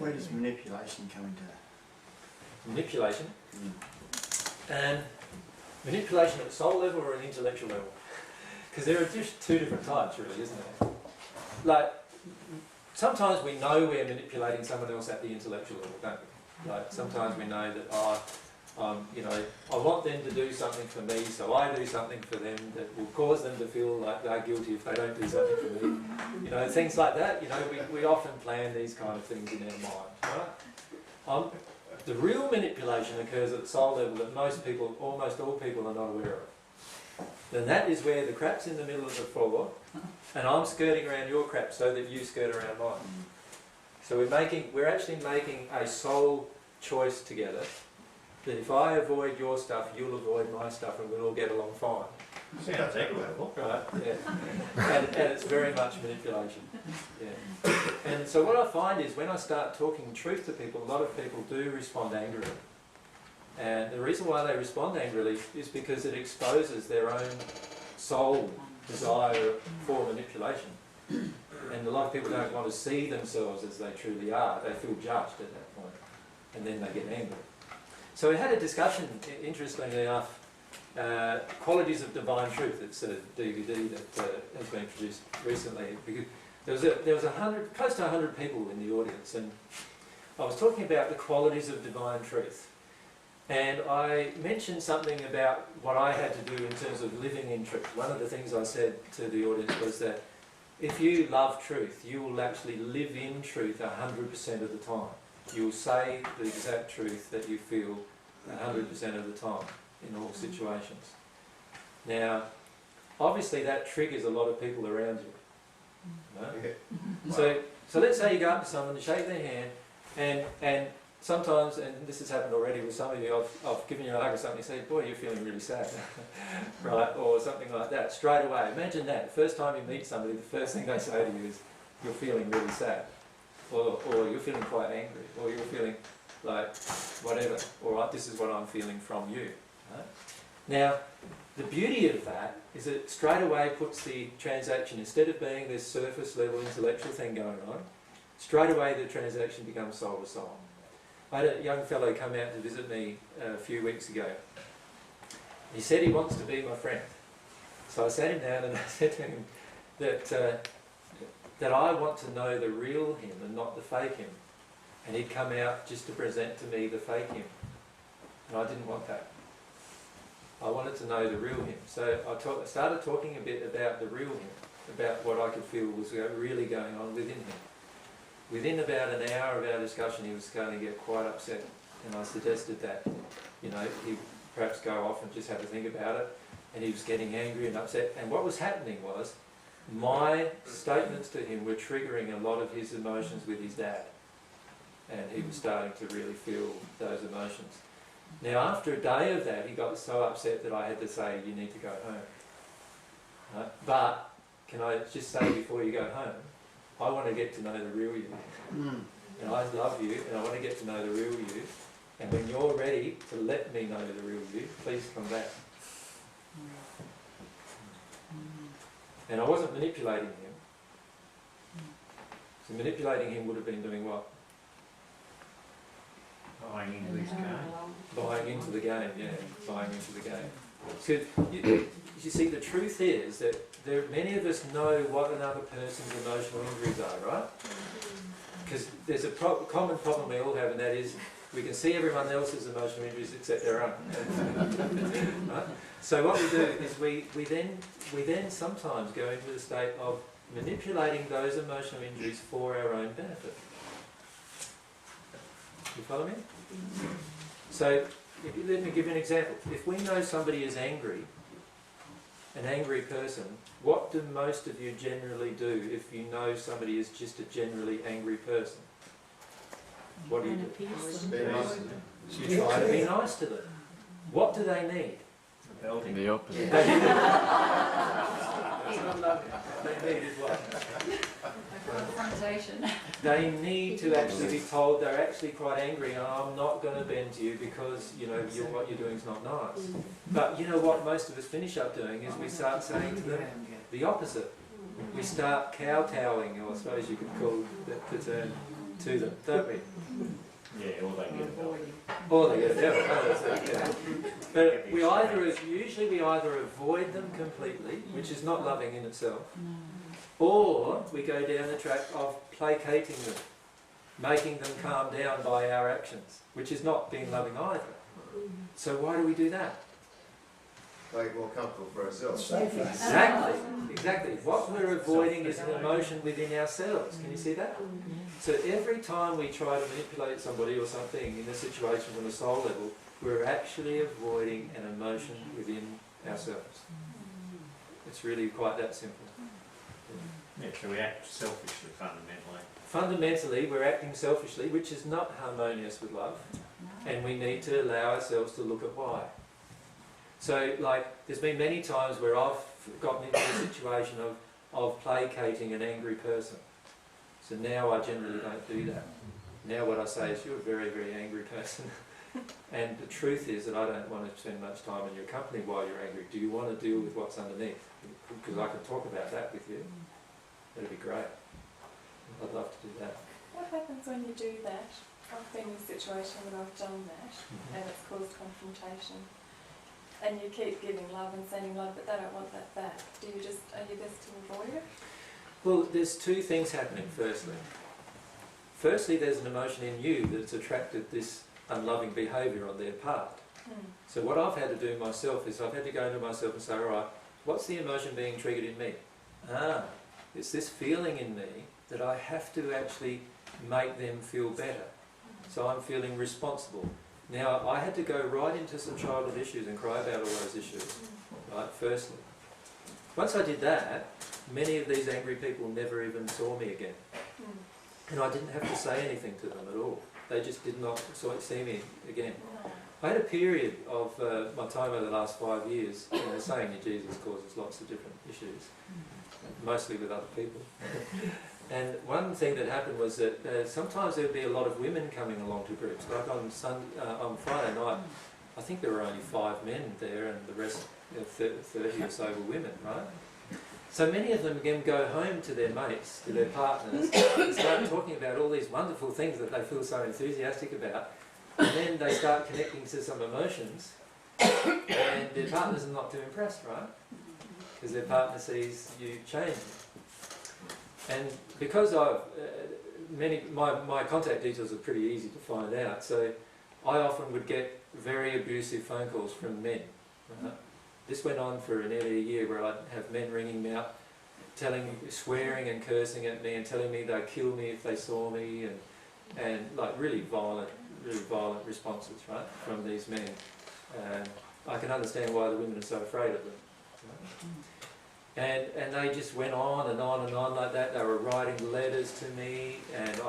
Where does manipulation come into that? Manipulation? And manipulation at soul level or an intellectual level? Because there are just two different types, really, isn't there? Like, sometimes we know we're manipulating someone else at the intellectual level, don't we? Like, sometimes we know that, you know, I want them to do something for me, so I do something for them that will cause them to feel like they're guilty if they don't do something for me. You know, things like that. You know, we often plan these kind of things in our mind, right? The real manipulation occurs at the soul level that most people, almost all people, are not aware of. Then that is where the crap's in the middle of the floor, and I'm skirting around your crap so that you skirt around mine. So we're actually making a soul choice together. That if I avoid your stuff, you'll avoid my stuff, and we'll all get along fine. Sounds equitable. Right, yeah. And it's very much manipulation. Yeah. And so what I find is when I start talking truth to people, a lot of people do respond angrily. And the reason why they respond angrily is because it exposes their own soul desire for manipulation. And a lot of people don't want to see themselves as they truly are. They feel judged at that point. And then they get angry. So we had a discussion, interestingly enough, Qualities of Divine Truth. It's a DVD that has been produced recently. Because there was close to 100 people in the audience, and I was talking about the qualities of divine truth. And I mentioned something about what I had to do in terms of living in truth. One of the things I said to the audience was that if you love truth, you will actually live in truth 100% of the time. You'll say the exact truth that you feel 100% of the time in all situations. Now, obviously that triggers a lot of people around you. No? So let's say you go up to someone and shake their hand, and sometimes, and this has happened already with some of you, I've given you a hug or something, you say, boy, you're feeling really sad, right, or something like that, straight away. Imagine that, the first time you meet somebody, the first thing they say to you is, you're feeling really sad. Or you're feeling quite angry, or you're feeling like whatever, all right, this is what I'm feeling from you. Right? Now, the beauty of that is it straight away puts the transaction, instead of being this surface level intellectual thing going on, straight away the transaction becomes soul to soul. I had a young fellow come out to visit me a few weeks ago. He said he wants to be my friend. So I sat him down and I said to him that I want to know the real him and not the fake him. And he'd come out just to present to me the fake him. And I didn't want that. I wanted to know the real him. So I started talking a bit about the real him, about what I could feel was really going on within him. Within about an hour of our discussion, he was going to get quite upset. And I suggested that, you know, he'd perhaps go off and just have a think about it. And he was getting angry and upset. And what was happening was, my statements to him were triggering a lot of his emotions with his dad. And he was starting to really feel those emotions. Now, after a day of that, he got so upset that I had to say, you need to go home. Right? But, can I just say before you go home, I want to get to know the real you. And I love you, and I want to get to know the real you. And when you're ready to let me know the real you, please come back. And I wasn't manipulating him. So manipulating him would have been doing what? Buying into his game. Buying into the game, yeah. Buying into the game. So you see, the truth is that many of us know what another person's emotional injuries are, right? Because there's a common problem we all have, and that is we can see everyone else's emotional injuries except our own. Right? So what we do is we then sometimes go into the state of manipulating those emotional injuries for our own benefit. You follow me? So let me give you an example. If we know somebody is angry, an angry person, what do most of you generally do if you know somebody is just a generally angry person? What do you do? You try to be nice to them. What do they need? The opposite. They need They need is what? Confrontation. They need to actually be told they're actually quite angry, and I'm not going to bend to you because, you know, what you're doing is not nice. But you know what most of us finish up doing is we start saying to them the opposite. We start kowtowing, or I suppose you could call the term, to them, don't we? Yeah, or they get a belt. Or they get a devil. Oh, that's it, yeah. But usually we either avoid them completely, which is not loving in itself, or we go down the track of placating them, making them calm down by our actions, which is not being loving either. So why do we do that? Make it more comfortable for ourselves. Exactly. What we're avoiding is an emotion within ourselves. Can you see that? So every time we try to manipulate somebody or something in a situation from a soul level, we're actually avoiding an emotion within ourselves. It's really quite that simple. Yeah, so we act selfishly fundamentally. Fundamentally, we're acting selfishly, which is not harmonious with love, and we need to allow ourselves to look at why. So, like, there's been many times where I've gotten into a situation of placating an angry person. So now I generally don't do that. Now what I say is, you're a very, very angry person. And the truth is that I don't want to spend much time in your company while you're angry. Do you want to deal with what's underneath? Because I can talk about that with you. That'd be great. I'd love to do that. What happens when you do that? I've been in a situation where I've done that and it's caused confrontation. And you keep giving love and sending love, but they don't want that back. Are you best to avoid it? Well, there's two things happening, Firstly, there's an emotion in you that's attracted this unloving behaviour on their part. So what I've had to do myself is I've had to go into myself and say, all right, what's the emotion being triggered in me? It's this feeling in me that I have to actually make them feel better. So I'm feeling responsible. Now, I had to go right into some childhood issues and cry about all those issues, right, firstly. Once I did that, many of these angry people never even saw me again. And I didn't have to say anything to them at all. They just did not see me again. I had a period of my time over the last 5 years, saying that Jesus causes lots of different issues, mostly with other people. And one thing that happened was that sometimes there would be a lot of women coming along to groups. Like on Friday night, I think there were only 5 men there and the rest, 30 or so were women, right? So many of them again go home to their mates, to their partners, and start talking about all these wonderful things that they feel so enthusiastic about. And then they start connecting to some emotions, and their partners are not too impressed, right? Because their partner sees you change. And because my contact details are pretty easy to find out, so I often would get very abusive phone calls from men. This went on for nearly a year, where I'd have men ringing me up, swearing and cursing at me and telling me they'd kill me if they saw me, and like really violent responses, right, from these men. I can understand why the women are so afraid of them. Right? And they just went on and on and on like that. They were writing letters to me, and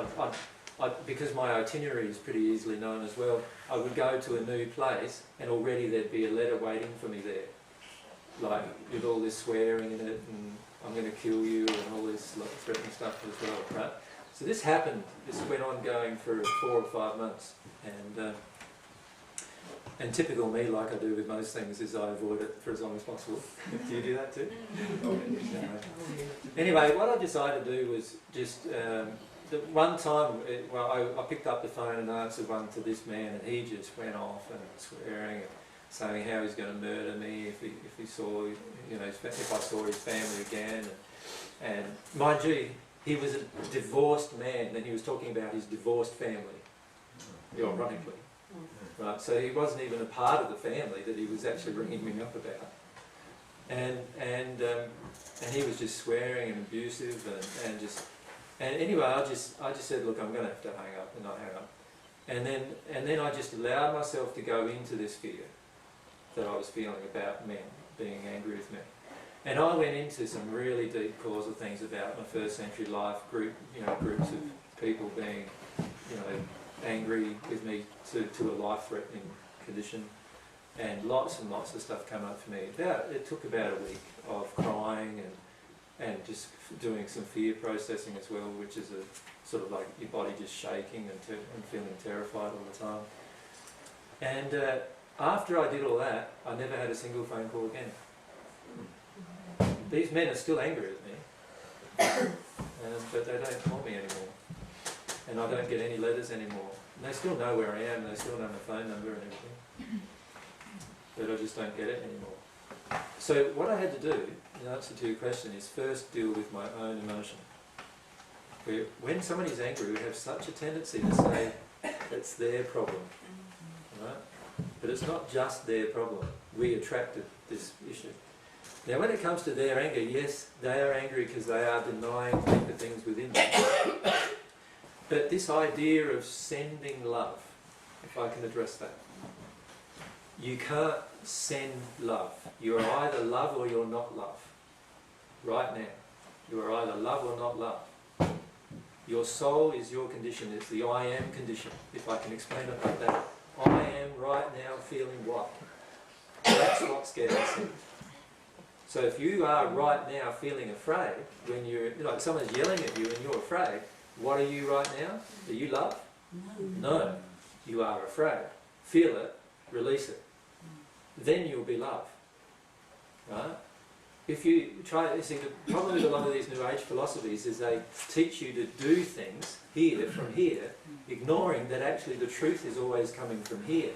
because my itinerary is pretty easily known as well, I would go to a new place and already there'd be a letter waiting for me there, like with all this swearing in it, and I'm going to kill you, and all this threatening stuff as well, right? So this happened. This went on going for 4 or 5 months, and typical me, like I do with most things, is I avoid it for as long as possible. Do you do that too? Anyway, what I decided to do was just, one time, I picked up the phone and answered one to this man, and he just went off and swearing and saying how he's going to murder me if he saw, if I saw his family again. And mind you, he was a divorced man, and he was talking about his divorced family, ironically. Right, so he wasn't even a part of the family that he was actually ringing me up about, and he was just swearing and abusive and anyway I just said, look, I'm going to have to hang up, and I hung up, and then I just allowed myself to go into this fear that I was feeling about men being angry with me, and I went into some really deep causal things about my first century life, groups of people being, angry with me to a life-threatening condition, and lots of stuff came up for me. It took about a week of crying and just doing some fear processing as well, which is a sort of like your body just shaking and feeling terrified all the time. And after I did all that, I never had a single phone call again. These men are still angry at me, but they don't call me anymore. and I don't get any letters anymore. And they still know where I am, they still know my phone number and everything, but I just don't get it anymore. So what I had to do, in answer to your question, is first deal with my own emotion. When somebody's angry, we have such a tendency to say it's their problem, right? But it's not just their problem. We attracted this issue. Now when it comes to their anger, yes, they are angry because they are denying deeper things within them. But this idea of sending love, if I can address that, you can't send love. You are either love or you're not love. Right now. You are either love or not love. Your soul is your condition. It's the I am condition, if I can explain it like that. I am right now feeling what? That's what scares us. So if you are right now feeling afraid, when you're, like someone's yelling at you and you're afraid, what are you right now? Are you love? No. You are afraid. Feel it, release it. Then you'll be love. Right? If you try, you see, the problem with a lot of these New Age philosophies is they teach you to do things here, from here, ignoring that actually the truth is always coming from here.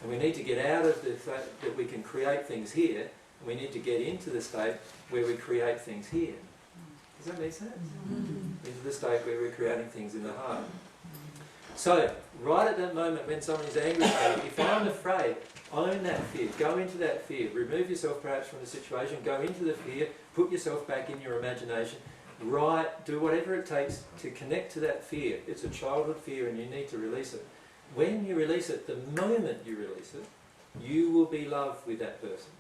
And we need to get out of the fact that we can create things here, and we need to get into the state where we create things here. Does that make sense? Into the state where we're creating things in the heart. So, right at that moment when someone is angry at me, if I'm afraid, own that fear, go into that fear, remove yourself perhaps from the situation, go into the fear, put yourself back in your imagination, do whatever it takes to connect to that fear. It's a childhood fear and you need to release it. When you release it, the moment you release it, you will be love with that person.